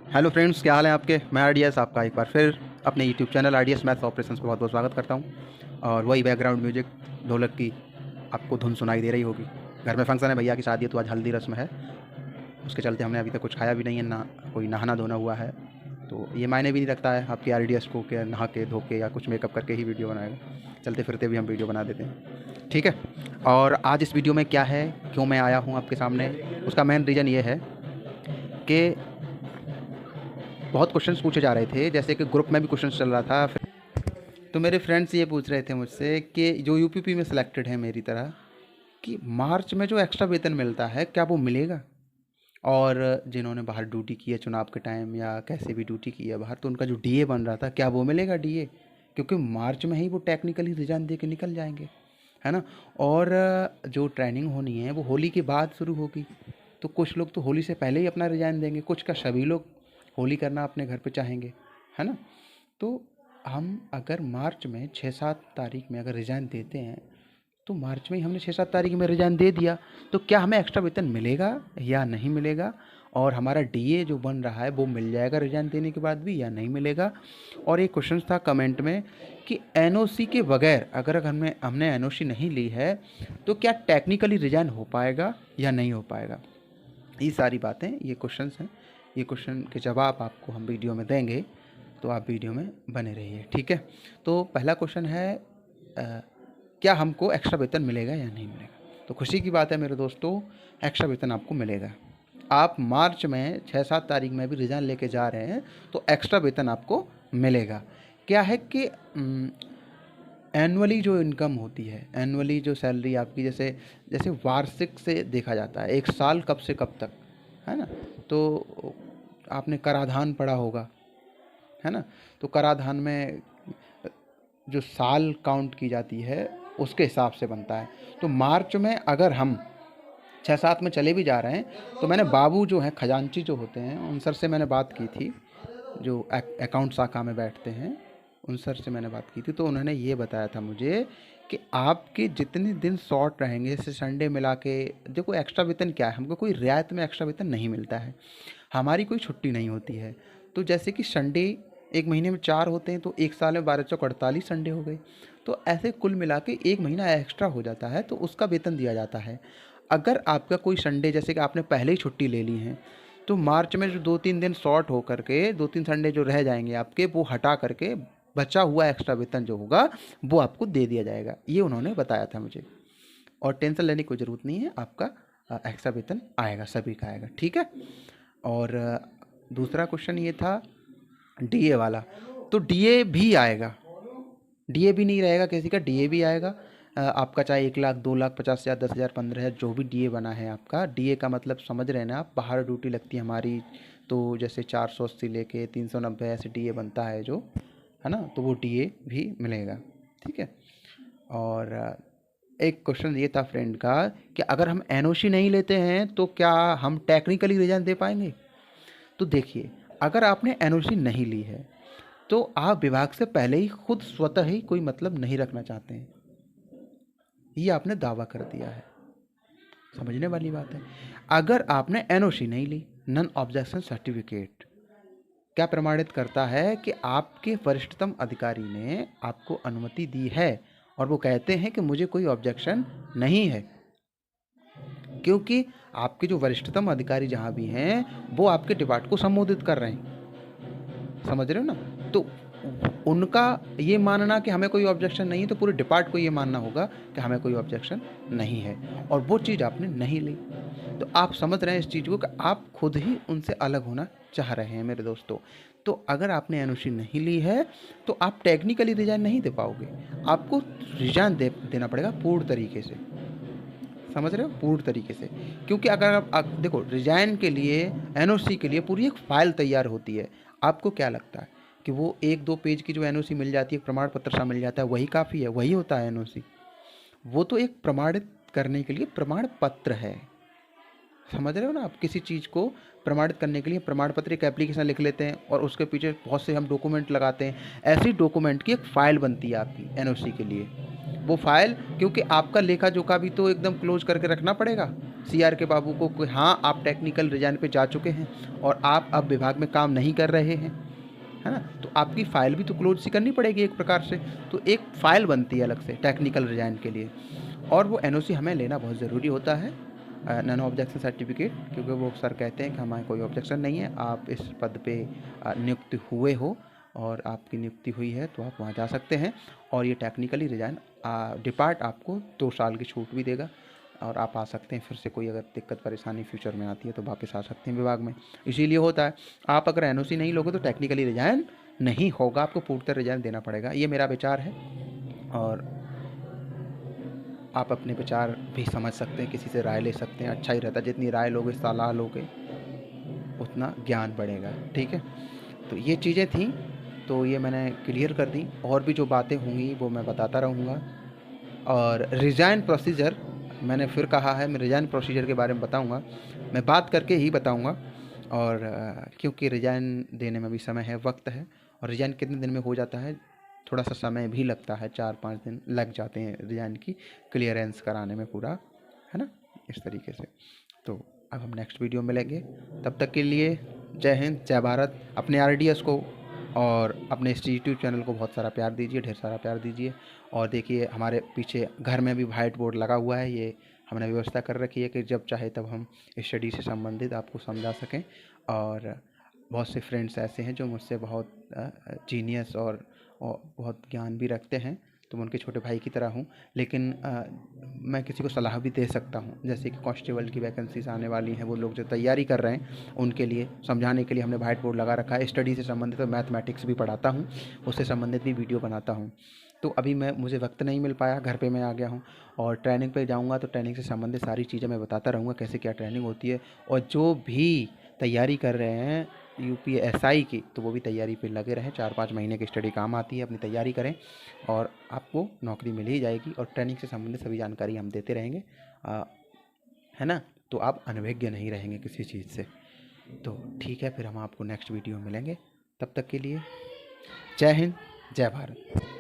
Hello friends, क्या हाल है आपके। मैं आरडीएस आपका एक बार फिर अपने YouTube channel RDS maths operations पे बहुत बहुत स्वागत करता हूँ। और वही बैकग्राउंड म्यूजिक, ढोलक की आपको धुन सुनाई दे रही होगी। घर में फंक्शन है, भैया की शादी है तो आज हल्दी रस्म है। उसके चलते हमने अभी तक कुछ खाया भी नहीं है, ना कोई नहाना धोना हुआ है। तो ये मायने भी नहीं रखता है आपके आरडीएस को कि नहा के धो के या कुछ मेकअप करके ही वीडियो बनाएगा। चलते फिरते भी हम वीडियो बना देते हैं, ठीक है। और आज इस वीडियो में क्या है, क्यों मैं आया हूँ आपके सामने, उसका मेन रीज़न ये है कि बहुत क्वेश्चंस पूछे जा रहे थे, जैसे कि ग्रुप में भी क्वेश्चंस चल रहा था। तो मेरे फ्रेंड्स ये पूछ रहे थे मुझसे कि जो यूपीपी में सिलेक्टेड है मेरी तरह, कि मार्च में जो एक्स्ट्रा वेतन मिलता है क्या वो मिलेगा। और जिन्होंने बाहर ड्यूटी की है चुनाव के टाइम या कैसे भी ड्यूटी की है बाहर, तो उनका जो डीए बन रहा था क्या वो मिलेगा डीए, क्योंकि मार्च में ही वो टेक्निकली रिजाइन दे के निकल जाएंगे, है ना। और जो ट्रेनिंग होनी है वो होली के बाद शुरू होगी। तो कुछ लोग तो होली से पहले ही अपना रिजाइन देंगे, कुछ का सभी लोग होली करना अपने घर पे चाहेंगे, है ना। तो हम अगर मार्च में 6-7 तारीख में अगर रिजाइन देते हैं, तो मार्च में ही हमने 6-7 तारीख में रिजाइन दे दिया, तो क्या हमें एक्स्ट्रा वेतन मिलेगा या नहीं मिलेगा। और हमारा डीए जो बन रहा है वो मिल जाएगा रिजाइन देने के बाद भी या नहीं मिलेगा। और एक क्वेश्चन था कमेंट में कि एनओसी के बगैर अगर हमने हमने एनओसी नहीं ली है तो क्या टेक्निकली रिजाइन हो पाएगा या नहीं हो पाएगा। ये सारी बातें, ये क्वेश्चंस हैं। ये क्वेश्चन के जवाब आपको हम वीडियो में देंगे, तो आप वीडियो में बने रहिए, ठीक है। तो पहला क्वेश्चन है, क्या हमको एक्स्ट्रा वेतन मिलेगा या नहीं मिलेगा। तो खुशी की बात है मेरे दोस्तों, एक्स्ट्रा वेतन आपको मिलेगा। आप मार्च में 6-7 तारीख में भी रिजाइन लेके जा रहे हैं तो एक्स्ट्रा वेतन आपको मिलेगा। क्या है कि एनुअली जो इनकम होती है, एनुअली जो सैलरी आपकी, जैसे जैसे वार्षिक से देखा जाता है, एक साल कब से कब तक, है ना। तो आपने कराधान पढ़ा होगा, है ना। तो कराधान में जो साल काउंट की जाती है उसके हिसाब से बनता है। तो मार्च में अगर हम 6-7 में चले भी जा रहे हैं, तो मैंने बाबू जो हैं खजांची जो होते हैं उन सर से मैंने बात की थी, जो अकाउंट शाखा में बैठते हैं, उन सर से मैंने बात की थी। तो उन्होंने ये बताया था मुझे कि आपके जितने दिन शॉर्ट रहेंगे, जैसे संडे मिला के, देखो एक्स्ट्रा वेतन क्या है, हमको कोई रियायत में एक्स्ट्रा वेतन नहीं मिलता है, हमारी कोई छुट्टी नहीं होती है। तो जैसे कि संडे एक महीने में 4 होते हैं, तो एक साल में 12 चौक 48 संडे हो गए। तो ऐसे कुल मिला के एक महीना एक्स्ट्रा हो जाता है, तो उसका वेतन दिया जाता है। अगर आपका कोई संडे, जैसे कि आपने पहले ही छुट्टी ले ली है, तो मार्च में जो 2-3 दिन शॉर्ट हो करके 2-3 संडे जो रह जाएंगे आपके, वो हटा करके बचा हुआ एक्स्ट्रा वेतन जो होगा वो आपको दे दिया जाएगा, ये उन्होंने बताया था मुझे। और टेंशन लेने की कोई ज़रूरत नहीं है, आपका एक्स्ट्रा वेतन आएगा, सभी का आएगा, ठीक है। और दूसरा क्वेश्चन ये था डीए वाला, तो डीए भी आएगा, डीए भी नहीं रहेगा किसी का, डीए भी आएगा। आपका चाहे 1 लाख 2 लाख 50 हज़ार 10 हज़ार 15 हज़ार जो भी डीए बना है आपका, डीए का मतलब समझ रहे हैं ना आप, बाहर ड्यूटी लगती है हमारी, तो जैसे 480 लेके 390 ऐसे डीए बनता है जो, है ना, तो वो डीए भी मिलेगा, ठीक है। और एक क्वेश्चन ये था फ्रेंड का कि अगर हम एनओसी नहीं लेते हैं तो क्या हम टेक्निकली रिजाइन दे पाएंगे। तो देखिए, अगर आपने एनओसी नहीं ली है तो आप विभाग से पहले ही खुद स्वतः ही कोई मतलब नहीं रखना चाहते हैं, ये आपने दावा कर दिया है। समझने वाली बात है। अगर आपने एनओसी नहीं ली, नन ऑब्जेक्शन सर्टिफिकेट क्या प्रमाणित करता है कि आपके वरिष्ठतम अधिकारी ने आपको अनुमति दी है और वो कहते हैं कि मुझे कोई ऑब्जेक्शन नहीं है, क्योंकि आपके जो वरिष्ठतम अधिकारी जहाँ भी हैं वो आपके डिपार्ट को संबोधित कर रहे हैं, समझ रहे हो ना। तो उनका ये मानना कि हमें कोई ऑब्जेक्शन नहीं है, तो पूरे डिपार्ट को ये मानना होगा कि हमें कोई ऑब्जेक्शन नहीं है, और वो चीज़ आपने नहीं ली। तो आप समझ रहे हैं इस चीज़ को कि आप खुद ही उनसे अलग होना चाह रहे हैं मेरे दोस्तों। तो अगर आपने एनओसी नहीं ली है तो आप टेक्निकली रिजाइन नहीं दे पाओगे, आपको रिजाइन देना पड़ेगा पूर्ण तरीके से, समझ रहे हो, पूर्ण तरीके से। क्योंकि अगर आप देखो, रिजाइन के लिए, एनओसी के लिए पूरी एक फाइल तैयार होती है। आपको क्या लगता है कि वो 1-2 पेज की जो एनओसी मिल जाती है, प्रमाण पत्र सा मिल जाता है, वही काफ़ी है, वही होता है एनओसी। वो तो एक प्रमाणित करने के लिए प्रमाण पत्र है, समझ रहे हो ना आप। किसी चीज़ को प्रमाणित करने के लिए प्रमाण पत्र एक एप्लीकेशन लिख लेते हैं और उसके पीछे बहुत से हम डॉक्यूमेंट लगाते हैं, ऐसी डॉक्यूमेंट की एक फ़ाइल बनती है आपकी एनओसी के लिए। वो फाइल, क्योंकि आपका लेखा जोखा भी तो एकदम क्लोज करके रखना पड़ेगा सीआर के बाबू को कि हाँ आप टेक्निकल रिजाइन पे जा चुके हैं और आप अब विभाग में काम नहीं कर रहे हैं, है ना। तो आपकी फ़ाइल भी तो क्लोज सी करनी पड़ेगी एक प्रकार से। तो एक फ़ाइल बनती है अलग से टेक्निकल रिजाइन के लिए, और वो एनओसी हमें लेना बहुत ज़रूरी होता है, नॉन ऑब्जेक्शन सर्टिफिकेट, क्योंकि वो सर कहते हैं कि हमारे कोई ऑब्जेक्शन नहीं है, आप इस पद पे नियुक्त हुए हो और आपकी नियुक्ति हुई है तो आप वहाँ जा सकते हैं। और ये टेक्निकली रिजाइन डिपार्ट आपको 2 साल की छूट भी देगा और आप आ सकते हैं। फिर से कोई अगर दिक्कत परेशानी फ्यूचर में आती है तो वापस आ सकते हैं विभाग में। इसीलिए होता है, आप अगर एनओसी नहीं लोगे तो टेक्निकली रिजाइन नहीं होगा, आपको पूर्णतः रिजाइन देना पड़ेगा। ये मेरा विचार है और आप अपने विचार भी समझ सकते हैं, किसी से राय ले सकते हैं, अच्छा ही रहता है। जितनी राय लोगे, सलाह लोगे, उतना ज्ञान बढ़ेगा, ठीक है। तो ये चीज़ें थी, तो ये मैंने क्लियर कर दी। और भी जो बातें होंगी वो मैं बताता रहूँगा। और रिज़ाइन प्रोसीजर, मैंने फिर कहा है, मैं रिज़ाइन प्रोसीजर के बारे में बताऊँगा, मैं बात करके ही बताऊँगा। और क्योंकि रिज़ाइन देने में भी समय है, वक्त है, और रिज़ाइन कितने दिन में हो जाता है, थोड़ा सा समय भी लगता है, 4-5 दिन लग जाते हैं रिज़ाइन की क्लियरेंस कराने में पूरा, है ना, इस तरीके से। तो अब हम नेक्स्ट वीडियो में मिलेंगे, तब तक के लिए जय हिंद, जय भारत। अपने आरडीएस को और अपने इस यूट्यूब चैनल को बहुत सारा प्यार दीजिए, ढेर सारा प्यार दीजिए। और देखिए हमारे पीछे घर में भी व्हाइट बोर्ड लगा हुआ है, ये हमने व्यवस्था कर रखी है कि जब चाहे तब हम स्टडी से संबंधित आपको समझा सकें। और बहुत से फ्रेंड्स ऐसे हैं जो मुझसे बहुत जीनियस और बहुत ज्ञान भी रखते हैं, तो मैं उनके छोटे भाई की तरह हूँ। लेकिन मैं किसी को सलाह भी दे सकता हूँ, जैसे कि कांस्टेबल की वैकेंसीज आने वाली हैं, वो लोग जो तैयारी कर रहे हैं उनके लिए समझाने के लिए हमने व्हाइट बोर्ड लगा रखा है। स्टडी से संबंधित तो मैथमेटिक्स भी पढ़ाता हूँ, उससे संबंधित भी वीडियो बनाता हूँ। तो अभी मुझे वक्त नहीं मिल पाया, घर पे मैं आ गया हूँ, और ट्रेनिंग पे जाऊँगा तो ट्रेनिंग से संबंधित सारी चीज़ें मैं बताता रहूँगा, कैसे क्या ट्रेनिंग होती है। और जो भी तैयारी कर रहे हैं यूपीएसआई की, तो वो भी तैयारी पे लगे रहें। 4-5 महीने की स्टडी काम आती है, अपनी तैयारी करें और आपको नौकरी मिल ही जाएगी। और ट्रेनिंग से संबंधित सभी जानकारी हम देते रहेंगे, है ना। तो आप अनभिज्ञ नहीं रहेंगे किसी चीज़ से। तो ठीक है, फिर हम आपको नेक्स्ट वीडियो में मिलेंगे। तब तक के लिए जय हिंद, जय भारत।